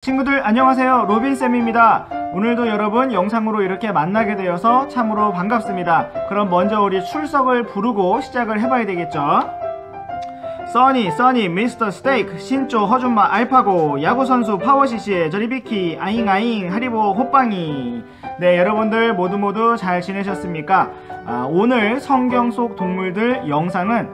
친구들 안녕하세요, 로빈쌤입니다. 오늘도 여러분 영상으로 이렇게 만나게 되어서 참으로 반갑습니다. 그럼 먼저 우리 출석을 부르고 시작을 해봐야 되겠죠. 써니 미스터 스테이크 신조 허준마 알파고 야구선수 파워CC의 저리비키 아잉아잉 하리보 호빵이. 네, 여러분들 모두 잘 지내셨습니까? 오늘 성경 속 동물들 영상은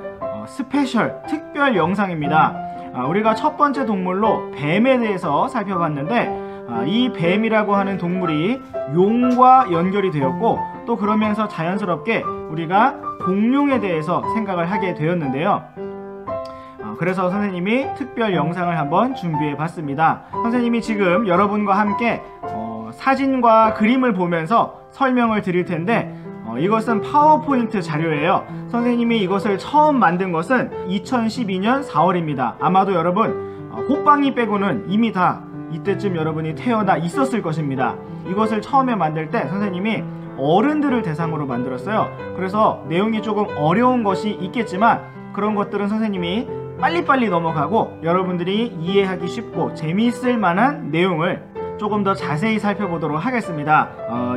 스페셜 특별 영상입니다. 우리가 첫 번째 동물로 뱀에 대해서 살펴봤는데, 이 뱀이라고 하는 동물이 용과 연결이 되었고, 또 그러면서 자연스럽게 우리가 공룡에 대해서 생각을 하게 되었는데요. 그래서 선생님이 특별 영상을 한번 준비해 봤습니다. 선생님이 지금 여러분과 함께 사진과 그림을 보면서 설명을 드릴 텐데, 이것은 파워포인트 자료예요. 선생님이 이것을 처음 만든 것은 2012년 4월입니다. 아마도 여러분 호빵이 빼고는 이미 다 이때쯤 여러분이 태어나 있었을 것입니다. 이것을 처음에 만들 때 선생님이 어른들을 대상으로 만들었어요. 그래서 내용이 조금 어려운 것이 있겠지만 그런 것들은 선생님이 빨리빨리 넘어가고 여러분들이 이해하기 쉽고 재미있을 만한 내용을 조금 더 자세히 살펴보도록 하겠습니다.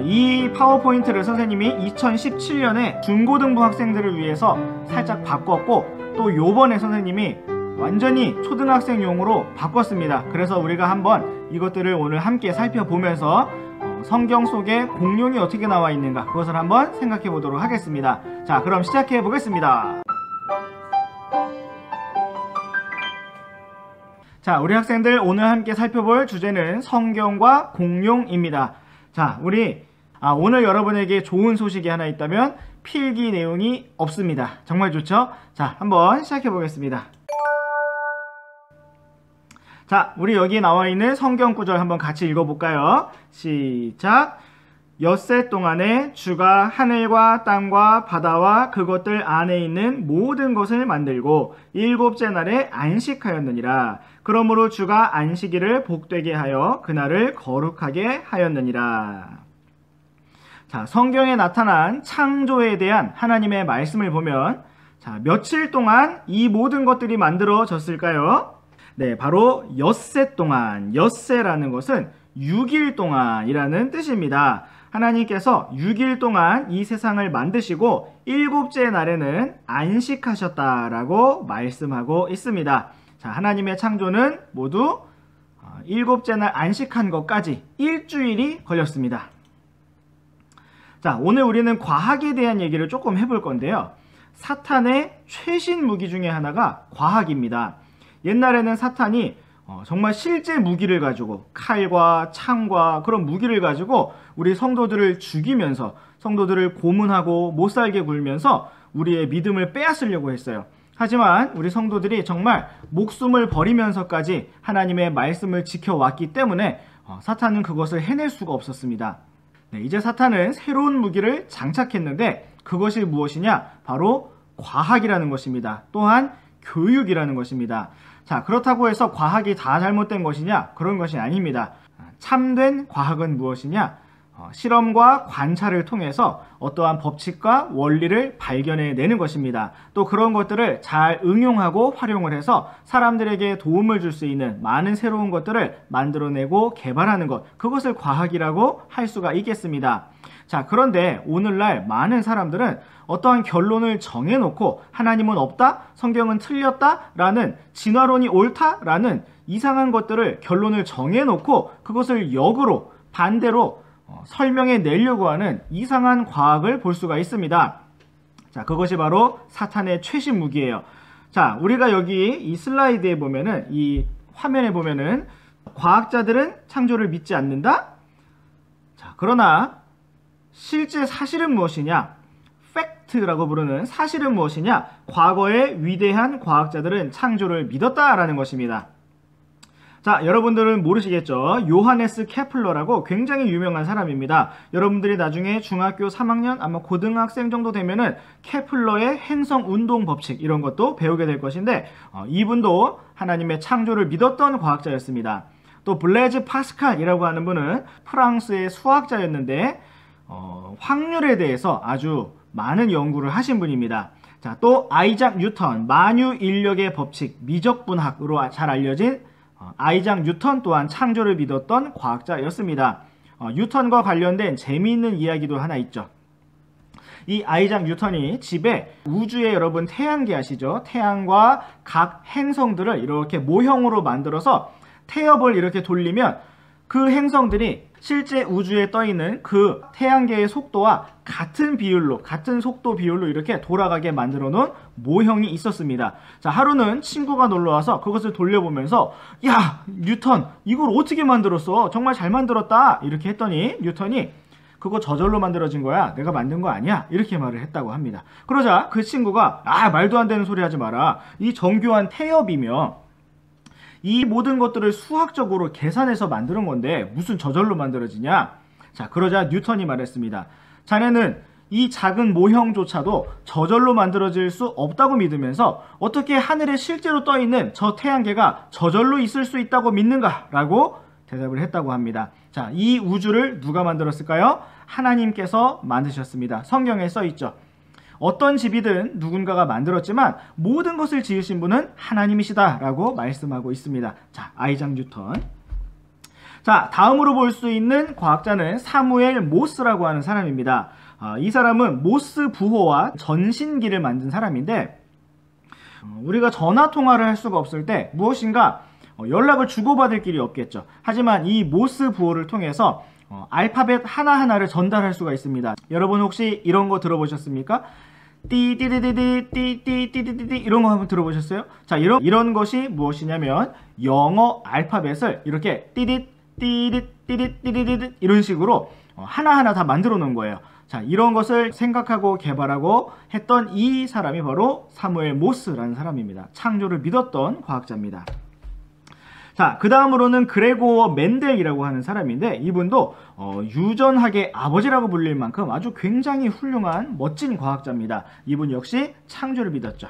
이 파워포인트를 선생님이 2017년에 중고등부 학생들을 위해서 살짝 바꿨고, 또 요번에 선생님이 완전히 초등학생용으로 바꿨습니다. 그래서 우리가 한번 이것들을 오늘 함께 살펴보면서 성경 속에 공룡이 어떻게 나와 있는가, 그것을 한번 생각해 보도록 하겠습니다. 자, 그럼 시작해 보겠습니다. 자, 우리 학생들 오늘 함께 살펴볼 주제는 성경과 공룡입니다. 자, 우리 오늘 여러분에게 좋은 소식이 하나 있다면 필기 내용이 없습니다. 정말 좋죠? 자, 한번 시작해 보겠습니다. 자, 우리 여기 나와 있는 성경 구절 한번 같이 읽어볼까요? 시작! 엿새 동안에 주가 하늘과 땅과 바다와 그것들 안에 있는 모든 것을 만들고 일곱째 날에 안식하였느니라. 그러므로 주가 안식일을 복되게 하여 그날을 거룩하게 하였느니라. 자, 성경에 나타난 창조에 대한 하나님의 말씀을 보면, 자, 며칠 동안 이 모든 것들이 만들어졌을까요? 네, 바로 엿새 동안. 엿새라는 것은 6일 동안이라는 뜻입니다. 하나님께서 6일 동안 이 세상을 만드시고 일곱째 날에는 안식하셨다라고 말씀하고 있습니다. 자, 하나님의 창조는 모두 일곱째 날 안식한 것까지 일주일이 걸렸습니다. 자, 오늘 우리는 과학에 대한 얘기를 조금 해볼 건데요. 사탄의 최신 무기 중에 하나가 과학입니다. 옛날에는 사탄이 정말 실제 무기를 가지고 칼과 창과 그런 무기를 가지고 우리 성도들을 죽이면서 성도들을 고문하고 못살게 굴면서 우리의 믿음을 빼앗으려고 했어요. 하지만 우리 성도들이 정말 목숨을 버리면서까지 하나님의 말씀을 지켜왔기 때문에 사탄은 그것을 해낼 수가 없었습니다. 네, 이제 사탄은 새로운 무기를 장착했는데 그것이 무엇이냐? 바로 과학이라는 것입니다. 또한 교육이라는 것입니다. 자, 그렇다고 해서 과학이 다 잘못된 것이냐? 그런 것이 아닙니다. 참된 과학은 무엇이냐? 실험과 관찰을 통해서 어떠한 법칙과 원리를 발견해내는 것입니다. 또 그런 것들을 잘 응용하고 활용을 해서 사람들에게 도움을 줄 수 있는 많은 새로운 것들을 만들어내고 개발하는 것, 그것을 과학이라고 할 수가 있겠습니다. 자, 그런데 오늘날 많은 사람들은 어떠한 결론을 정해놓고 하나님은 없다, 성경은 틀렸다 라는, 진화론이 옳다 라는 이상한 것들을 결론을 정해놓고 그것을 역으로 반대로 설명해 내려고 하는 이상한 과학을 볼 수가 있습니다. 자, 그것이 바로 사탄의 최신 무기예요. 자, 우리가 여기 이 슬라이드에 보면은, 이 화면에 보면은 과학자들은 창조를 믿지 않는다? 자, 그러나 실제 사실은 무엇이냐? 팩트라고 부르는 사실은 무엇이냐? 과거의 위대한 과학자들은 창조를 믿었다라는 것입니다. 자, 여러분들은 모르시겠죠? 요하네스 케플러라고 굉장히 유명한 사람입니다. 여러분들이 나중에 중학교 3학년 아마 고등학생 정도 되면은 케플러의 행성 운동 법칙 이런 것도 배우게 될 것인데, 이분도 하나님의 창조를 믿었던 과학자였습니다. 또 블레즈 파스칼이라고 하는 분은 프랑스의 수학자였는데 확률에 대해서 아주 많은 연구를 하신 분입니다. 자, 또 아이작 뉴턴, 만유 인력의 법칙, 미적분학으로 잘 알려진 아이작 뉴턴 또한 창조를 믿었던 과학자였습니다. 뉴턴과 관련된 재미있는 이야기도 하나 있죠. 이 아이작 뉴턴이 집에 우주에 여러분 태양계 아시죠? 태양과 각 행성들을 이렇게 모형으로 만들어서 태엽을 이렇게 돌리면 그 행성들이 실제 우주에 떠있는 그 태양계의 속도와 같은 비율로, 같은 속도 비율로 이렇게 돌아가게 만들어 놓은 모형이 있었습니다. 자, 하루는 친구가 놀러와서 그것을 돌려보면서 야, 뉴턴 이걸 어떻게 만들었어? 정말 잘 만들었다. 이렇게 했더니 뉴턴이 그거 저절로 만들어진 거야. 내가 만든 거 아니야. 이렇게 말을 했다고 합니다. 그러자 그 친구가 말도 안 되는 소리 하지 마라. 이 정교한 태엽이며 이 모든 것들을 수학적으로 계산해서 만드는 건데 무슨 저절로 만들어지냐? 자, 그러자 뉴턴이 말했습니다. 자네는 이 작은 모형조차도 저절로 만들어질 수 없다고 믿으면서 어떻게 하늘에 실제로 떠있는 저 태양계가 저절로 있을 수 있다고 믿는가? 라고 대답을 했다고 합니다. 자, 이 우주를 누가 만들었을까요? 하나님께서 만드셨습니다. 성경에 써있죠. 어떤 집이든 누군가가 만들었지만 모든 것을 지으신 분은 하나님이시다 라고 말씀하고 있습니다. 자, 아이작 뉴턴. 자, 다음으로 볼 수 있는 과학자는 사무엘 모스라고 하는 사람입니다. 이 사람은 모스 부호와 전신기를 만든 사람인데 우리가 전화 통화를 할 수가 없을 때 무엇인가 연락을 주고받을 길이 없겠죠. 하지만 이 모스 부호를 통해서 알파벳 하나하나를 전달할 수가 있습니다. 여러분 혹시 이런 거 들어보셨습니까? 띠띠디디디 띠띠띠디디 이런 거 한번 들어보셨어요? 자, 이런 것이 무엇이냐면 영어 알파벳을 이렇게 띠릿 띠릿 띠릿 띠릿 이런 식으로 하나하나 다 만들어 놓은 거예요. 자, 이런 것을 생각하고 개발하고 했던 이 사람이 바로 사무엘 모스라는 사람입니다. 창조를 믿었던 과학자입니다. 자, 그 다음으로는 그레고어 멘델이라고 하는 사람인데 이분도 유전학의 아버지라고 불릴 만큼 아주 굉장히 훌륭한 멋진 과학자입니다. 이분 역시 창조를 믿었죠.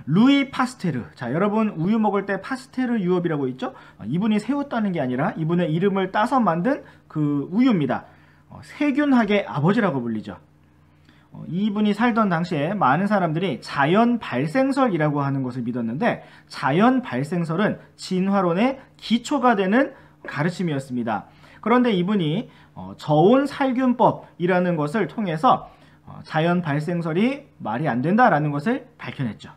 루이 파스테르. 자, 여러분 우유 먹을 때 파스테르 유업이라고 있죠? 이분이 세웠다는 게 아니라 이분의 이름을 따서 만든 그 우유입니다. 세균학의 아버지라고 불리죠. 이분이 살던 당시에 많은 사람들이 자연 발생설이라고 하는 것을 믿었는데 자연 발생설은 진화론의 기초가 되는 가르침이었습니다. 그런데 이분이 저온 살균법이라는 것을 통해서 자연 발생설이 말이 안 된다라는 것을 밝혀냈죠.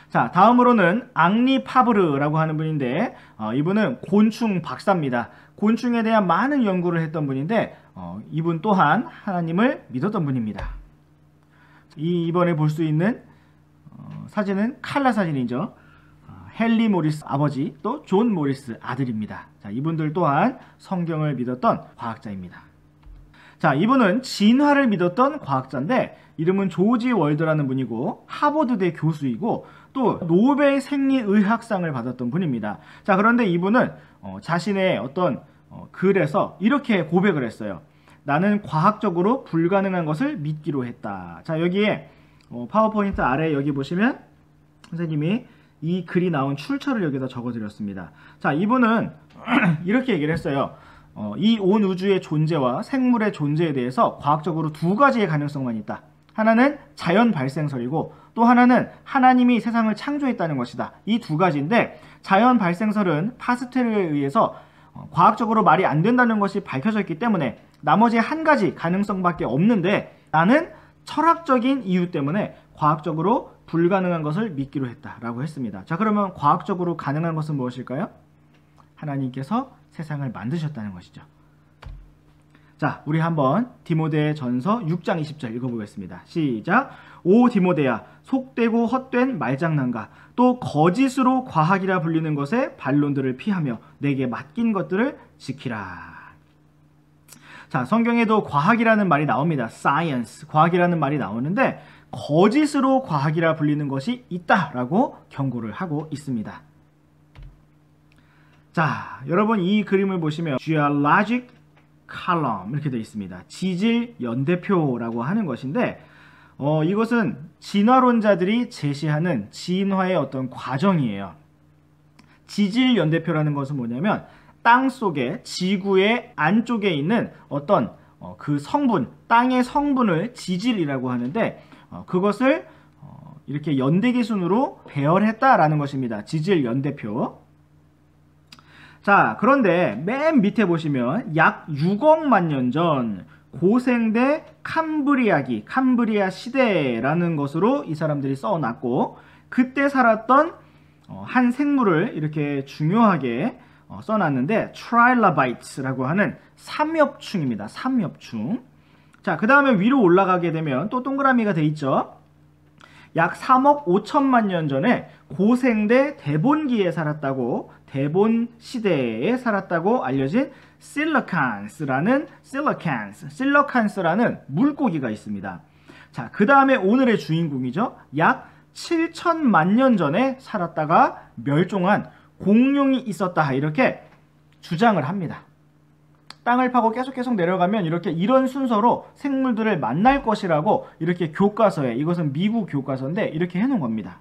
자, 다음으로는 앙리 파브르라고 하는 분인데 이분은 곤충 박사입니다. 곤충에 대한 많은 연구를 했던 분인데 이분 또한 하나님을 믿었던 분입니다. 이번에 볼 수 있는 사진은 칼라 사진이죠. 헨리 모리스 아버지 또 존 모리스 아들입니다. 자, 이분들 또한 성경을 믿었던 과학자입니다. 자, 이분은 진화를 믿었던 과학자인데 이름은 조지 월드라는 분이고 하버드대 교수이고 또 노벨 생리의학상을 받았던 분입니다. 자, 그런데 이분은 자신의 어떤 글에서 이렇게 고백을 했어요. 나는 과학적으로 불가능한 것을 믿기로 했다. 자, 여기에 파워포인트 아래 여기 보시면 선생님이 이 글이 나온 출처를 여기다 적어드렸습니다. 자, 이분은 이렇게 얘기를 했어요. 이 온 우주의 존재와 생물의 존재에 대해서 과학적으로 두 가지의 가능성만 있다. 하나는 자연 발생설이고 또 하나는 하나님이 세상을 창조했다는 것이다. 이 두 가지인데 자연 발생설은 파스텔에 의해서 과학적으로 말이 안 된다는 것이 밝혀졌기 때문에 나머지 한 가지 가능성밖에 없는데 나는 철학적인 이유 때문에 과학적으로 불가능한 것을 믿기로 했다라고 했습니다. 자, 그러면 과학적으로 가능한 것은 무엇일까요? 하나님께서 세상을 만드셨다는 것이죠. 자, 우리 한번 디모데 전서 6장 20절 읽어보겠습니다. 시작. 오 디모데야, 속되고 헛된 말장난과 또 거짓으로 과학이라 불리는 것에 반론들을 피하며 내게 맡긴 것들을 지키라. 자, 성경에도 과학이라는 말이 나옵니다. science, 과학이라는 말이 나오는데 거짓으로 과학이라 불리는 것이 있다라고 경고를 하고 있습니다. 자, 여러분 이 그림을 보시면 geologic column 이렇게 되어 있습니다. 지질 연대표라고 하는 것인데 이것은 진화론자들이 제시하는 진화의 어떤 과정이에요. 지질 연대표라는 것은 뭐냐면 땅 속에 지구의 안쪽에 있는 어떤 그 성분, 땅의 성분을 지질이라고 하는데 그것을 이렇게 연대기 순으로 배열했다라는 것입니다. 지질 연대표. 자, 그런데 맨 밑에 보시면 약 6억만 년 전 고생대 캄브리아기, 캄브리아 시대라는 것으로 이 사람들이 써놨고, 그때 살았던 한 생물을 이렇게 중요하게 써놨는데 트라일라바이트라고 하는 삼엽충입니다. 삼엽충. 자, 그 다음에 위로 올라가게 되면 또 동그라미가 돼 있죠. 약 3억 5천만 년 전에 고생대 대본기에 살았다고, 대본 시대에 살았다고 알려진 실러칸스라는 물고기가 있습니다. 자, 그 다음에 오늘의 주인공이죠. 약 7천만 년 전에 살았다가 멸종한 공룡이 있었다, 이렇게 주장을 합니다. 땅을 파고 계속 내려가면 이런 순서로 생물들을 만날 것이라고 이렇게 교과서에, 이것은 미국 교과서인데 이렇게 해놓은 겁니다.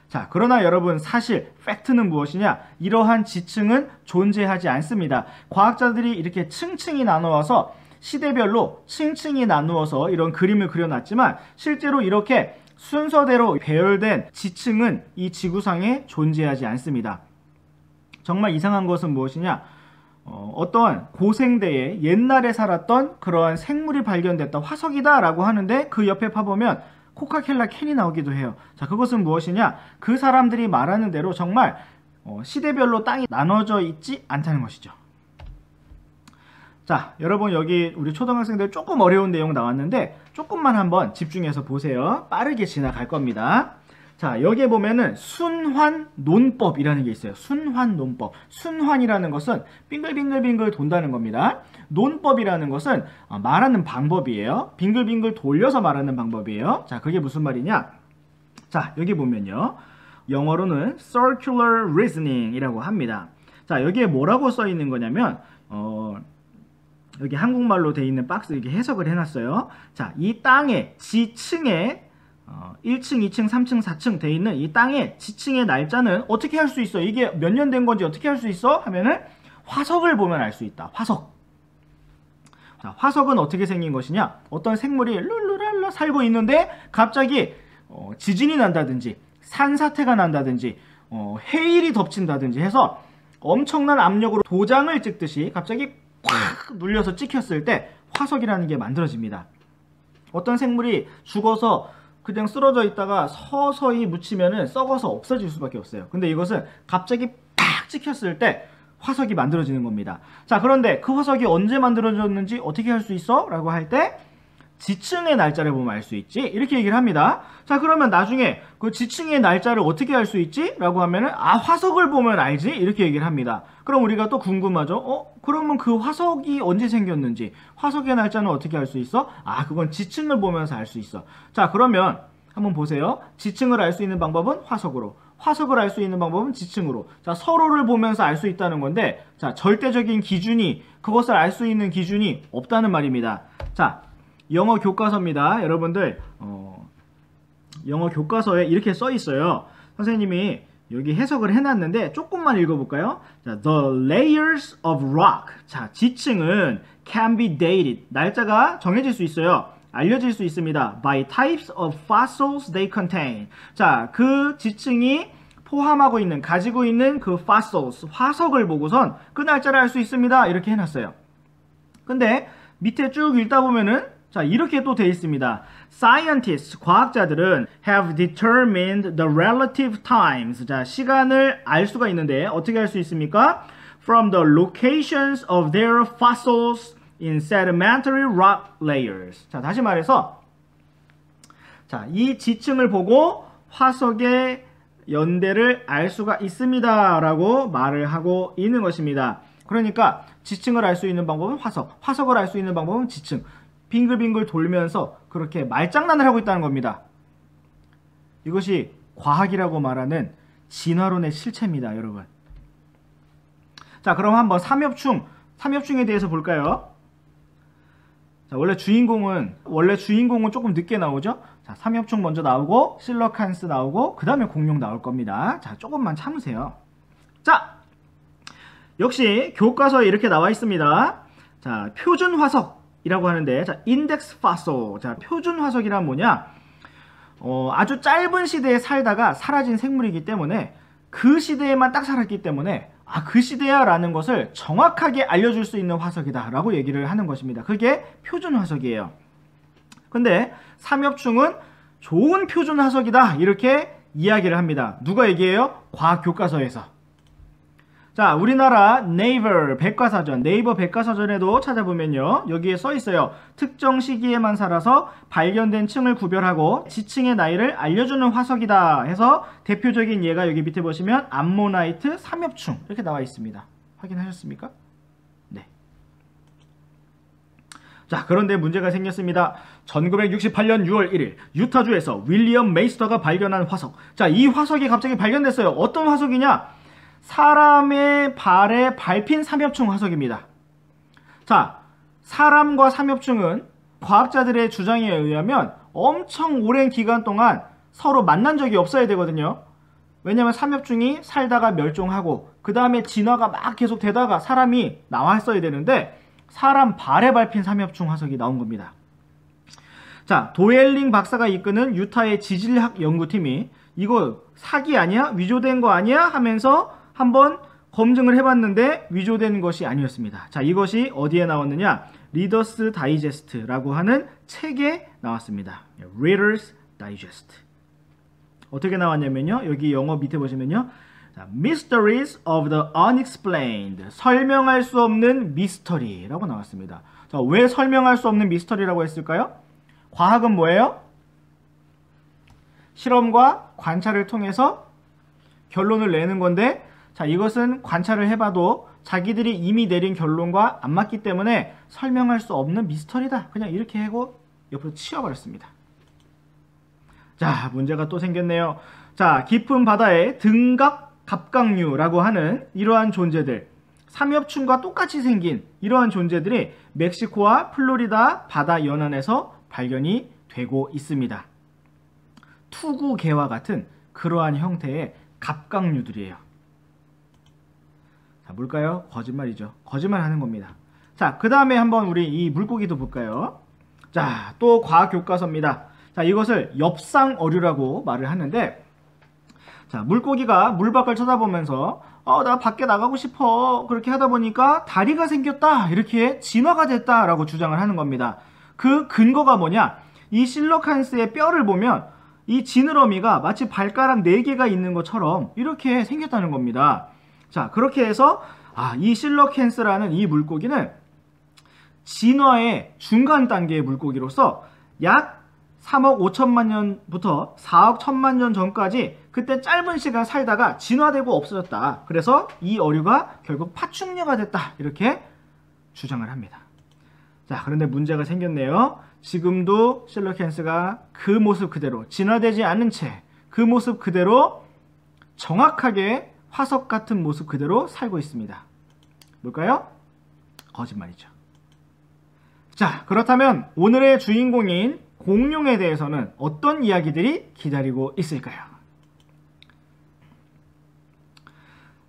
자, 그러나 여러분, 사실 팩트는 무엇이냐? 이러한 지층은 존재하지 않습니다. 과학자들이 이렇게 층층이 나누어서, 시대별로 층층이 나누어서 이런 그림을 그려놨지만 실제로 이렇게 순서대로 배열된 지층은 이 지구상에 존재하지 않습니다. 정말 이상한 것은 무엇이냐? 어떤 고생대에 옛날에 살았던 그러한 생물이 발견됐다, 화석이다 라고 하는데 그 옆에 파보면 코카콜라 캔이 나오기도 해요. 자, 그것은 무엇이냐? 그 사람들이 말하는 대로 정말 시대별로 땅이 나눠져 있지 않다는 것이죠. 자, 여러분, 여기 우리 초등학생들 조금 어려운 내용 나왔는데 조금만 한번 집중해서 보세요. 빠르게 지나갈 겁니다. 자, 여기에 보면은 순환 논법이라는 게 있어요. 순환 논법. 순환이라는 것은 빙글빙글빙글 돈다는 겁니다. 논법이라는 것은 말하는 방법이에요. 빙글빙글 돌려서 말하는 방법이에요. 자, 그게 무슨 말이냐? 자, 여기 보면요. 영어로는 circular reasoning 이라고 합니다. 자, 여기에 뭐라고 써 있는 거냐면, 여기 한국말로 돼 있는 박스 이렇게 해석을 해놨어요. 자, 이 땅의 지층에 1층, 2층, 3층, 4층 돼 있는 이 땅의 지층의 날짜는 어떻게 할 수 있어? 이게 몇 년 된 건지 어떻게 할 수 있어? 하면은 화석을 보면 알 수 있다. 화석. 자, 화석은 어떻게 생긴 것이냐? 어떤 생물이 룰루랄라 살고 있는데 갑자기 지진이 난다든지 산사태가 난다든지 해일이 덮친다든지 해서 엄청난 압력으로 도장을 찍듯이 갑자기 꽉 눌려서 찍혔을 때 화석이라는 게 만들어집니다. 어떤 생물이 죽어서 그냥 쓰러져 있다가 서서히 묻히면은 썩어서 없어질 수밖에 없어요. 근데 이것은 갑자기 팍 찍혔을 때 화석이 만들어지는 겁니다. 자, 그런데 그 화석이 언제 만들어졌는지 어떻게 할 수 있어? 라고 할 때 지층의 날짜를 보면 알 수 있지, 이렇게 얘기를 합니다. 자, 그러면 나중에 그 지층의 날짜를 어떻게 알 수 있지? 라고 하면은 화석을 보면 알지? 이렇게 얘기를 합니다. 그럼 우리가 또 궁금하죠? 그러면 그 화석이 언제 생겼는지, 화석의 날짜는 어떻게 알 수 있어? 그건 지층을 보면서 알 수 있어. 자, 그러면 한번 보세요. 지층을 알 수 있는 방법은 화석으로, 화석을 알 수 있는 방법은 지층으로. 자, 서로를 보면서 알 수 있다는 건데, 자, 절대적인 기준이, 그것을 알 수 있는 기준이 없다는 말입니다. 자, 영어 교과서입니다. 여러분들, 영어 교과서에 이렇게 써 있어요. 선생님이 여기 해석을 해놨는데 조금만 읽어볼까요? 자, The layers of rock. 자, 지층은 can be dated. 날짜가 정해질 수 있어요. 알려질 수 있습니다. By types of fossils they contain. 자, 그 지층이 포함하고 있는, 가지고 있는 그 fossils, 화석을 보고선 그 날짜를 알 수 있습니다. 이렇게 해놨어요. 근데 밑에 쭉 읽다 보면은 자, 이렇게 또 돼 있습니다. Scientists, 과학자들은 have determined the relative times. 자, 시간을 알 수가 있는데 어떻게 알 수 있습니까? From the locations of their fossils in sedimentary rock layers. 자, 다시 말해서, 자, 이 지층을 보고 화석의 연대를 알 수가 있습니다. 라고 말을 하고 있는 것입니다. 그러니까 지층을 알 수 있는 방법은 화석, 화석을 알 수 있는 방법은 지층. 빙글빙글 돌면서 그렇게 말장난을 하고 있다는 겁니다. 이것이 과학이라고 말하는 진화론의 실체입니다, 여러분. 자, 그럼 한번 삼엽충에 대해서 볼까요? 자, 원래 주인공은 조금 늦게 나오죠? 자, 삼엽충 먼저 나오고, 실러칸스 나오고, 그 다음에 공룡 나올 겁니다. 자, 조금만 참으세요. 자, 역시 교과서에 이렇게 나와 있습니다. 자, 표준 화석 이라고 하는데, 자, 인덱스 파솔. 자, 표준 화석이란 뭐냐? 아주 짧은 시대에 살다가 사라진 생물이기 때문에 그 시대에만 딱 살았기 때문에 그 시대야 라는 것을 정확하게 알려줄 수 있는 화석이다 라고 얘기를 하는 것입니다. 그게 표준 화석이에요. 근데 삼엽충은 좋은 표준 화석이다 이렇게 이야기를 합니다. 누가 얘기해요? 과학 교과서에서. 자, 우리나라 네이버 백과사전에도 찾아보면요, 여기에 써 있어요. 특정 시기에만 살아서 발견된 층을 구별하고 지층의 나이를 알려주는 화석이다 해서 대표적인 예가 여기 밑에 보시면 암모나이트 삼엽충 이렇게 나와 있습니다. 확인하셨습니까? 네. 자, 그런데 문제가 생겼습니다. 1968년 6월 1일 유타주에서 윌리엄 메이스터가 발견한 화석. 자, 이 화석이 갑자기 발견됐어요. 어떤 화석이냐? 사람의 발에 밟힌 삼엽충 화석입니다. 자, 사람과 삼엽충은 과학자들의 주장에 의하면 엄청 오랜 기간 동안 서로 만난 적이 없어야 되거든요. 왜냐면 삼엽충이 살다가 멸종하고 그 다음에 진화가 막 계속 되다가 사람이 나왔어야 되는데 사람 발에 밟힌 삼엽충 화석이 나온 겁니다. 자, 도엘링 박사가 이끄는 유타의 지질학 연구팀이 이거 사기 아니야? 위조된 거 아니야? 하면서 한번 검증을 해봤는데 위조된 것이 아니었습니다. 자, 이것이 어디에 나왔느냐? 리더스 다이제스트라고 하는 책에 나왔습니다. Reader's Digest. 어떻게 나왔냐면요, 여기 영어 밑에 보시면요, Mysteries of the Unexplained, 설명할 수 없는 미스터리라고 나왔습니다. 자, 왜 설명할 수 없는 미스터리라고 했을까요? 과학은 뭐예요? 실험과 관찰을 통해서 결론을 내는 건데, 자, 이것은 관찰을 해봐도 자기들이 이미 내린 결론과 안 맞기 때문에 설명할 수 없는 미스터리다. 그냥 이렇게 하고 옆으로 치워버렸습니다. 자, 문제가 또 생겼네요. 자, 깊은 바다의 등각 갑각류라고 하는 이러한 존재들, 삼엽충과 똑같이 생긴 이러한 존재들이 멕시코와 플로리다 바다 연안에서 발견이 되고 있습니다. 투구개와 같은 그러한 형태의 갑각류들이에요. 자, 뭘까요? 거짓말이죠. 거짓말 하는 겁니다. 자, 그 다음에 한번 우리 이 물고기도 볼까요? 자, 또 과학 교과서입니다. 자, 이것을 엽상어류라고 말을 하는데, 자, 물고기가 물 밖을 쳐다보면서 나 밖에 나가고 싶어 그렇게 하다 보니까 다리가 생겼다, 이렇게 진화가 됐다 라고 주장을 하는 겁니다. 그 근거가 뭐냐? 이 실로칸스의 뼈를 보면 이 지느러미가 마치 발가락 4개가 있는 것처럼 이렇게 생겼다는 겁니다. 자, 그렇게 해서 이 실로칸스라는 이 물고기는 진화의 중간 단계의 물고기로서 약 3억 5천만 년부터 4억 1천만 년 전까지 그때 짧은 시간 살다가 진화되고 없어졌다. 그래서 이 어류가 결국 파충류가 됐다, 이렇게 주장을 합니다. 자, 그런데 문제가 생겼네요. 지금도 실로칸스가 그 모습 그대로, 진화되지 않은 채 그 모습 그대로 정확하게 화석 같은 모습 그대로 살고 있습니다. 뭘까요? 거짓말이죠. 자, 그렇다면 오늘의 주인공인 공룡에 대해서는 어떤 이야기들이 기다리고 있을까요?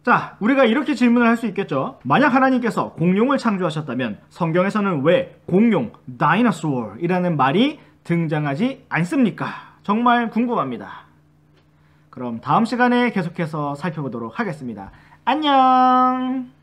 자, 우리가 이렇게 질문을 할 수 있겠죠. 만약 하나님께서 공룡을 창조하셨다면 성경에서는 왜 공룡, dinosaur이라는 말이 등장하지 않습니까? 정말 궁금합니다. 그럼 다음 시간에 계속해서 살펴보도록 하겠습니다. 안녕!